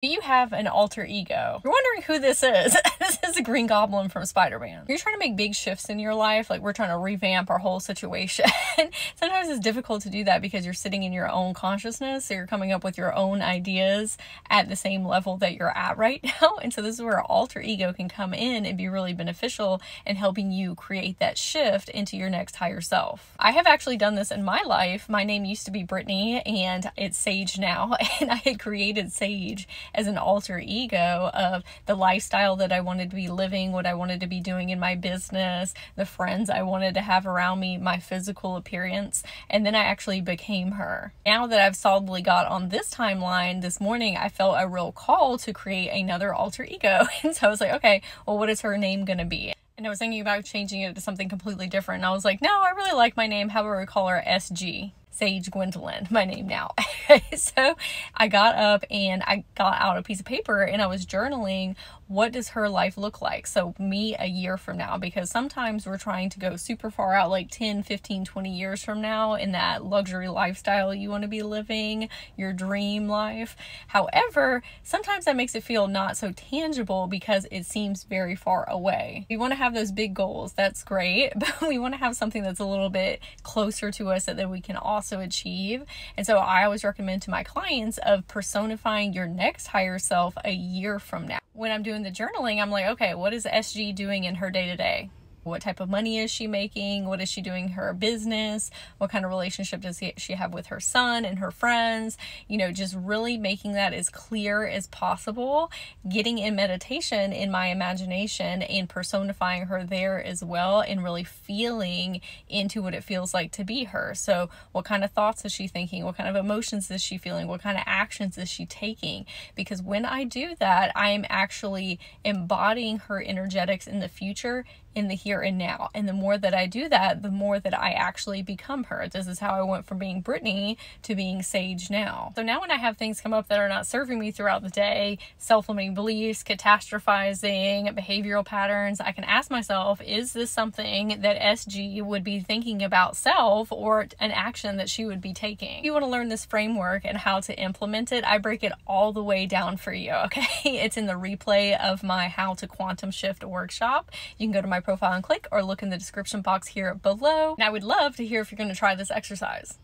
Do you have an alter ego? You're wondering who this is. This is the Green Goblin from Spider-Man. You're trying to make big shifts in your life, like we're trying to revamp our whole situation. Sometimes it's difficult to do that because you're sitting in your own consciousness, so you're coming up with your own ideas at the same level that you're at right now. And so this is where alter ego can come in and be really beneficial in helping you create that shift into your next higher self. I have actually done this in my life. My name used to be Brittany and it's Sage now, and I had created Sage as an alter ego of the lifestyle that I wanted to be living, what I wanted to be doing in my business, the friends I wanted to have around me, my physical appearance, and then I actually became her. Now that I've solidly got on this timeline, this morning I felt a real call to create another alter ego. And so I was like, okay, well, what is her name gonna be? And I was thinking about changing it to something completely different. And I was like, no, I really like my name. How about we call her SG? Sage Gwendolyn, my name now. So I got up and I got out a piece of paper and I was journaling, what does her life look like? So me a year from now, because sometimes we're trying to go super far out, like 10, 15, 20 years from now in that luxury lifestyle you want to be living, your dream life. However, sometimes that makes it feel not so tangible because it seems very far away. We want to have those big goals, that's great, but we want to have something that's a little bit closer to us that we can also achieve. And so I always recommend to my clients of personifying your next higher self a year from now. When I'm doing the journaling, I'm like, okay, what is SG doing in her day-to-day? What type of money is she making? What is she doing in her business? What kind of relationship does she have with her son and her friends? You know, just really making that as clear as possible, getting in meditation in my imagination and personifying her there as well, and really feeling into what it feels like to be her. So what kind of thoughts is she thinking? What kind of emotions is she feeling? What kind of actions is she taking? Because when I do that, I am actually embodying her energetics in the future, in the here and now. And the more that I do that, the more that I actually become her. This is how I went from being Brittany to being Sage now. So now when I have things come up that are not serving me throughout the day, self-limiting beliefs, catastrophizing, behavioral patterns, I can ask myself, is this something that SG would be thinking about self, or an action that she would be taking? If you want to learn this framework and how to implement it, I break it all the way down for you, okay? It's in the replay of my How to Quantum Shift workshop. You can go to my profile and click, or look in the description box here below. And I would love to hear if you're going to try this exercise.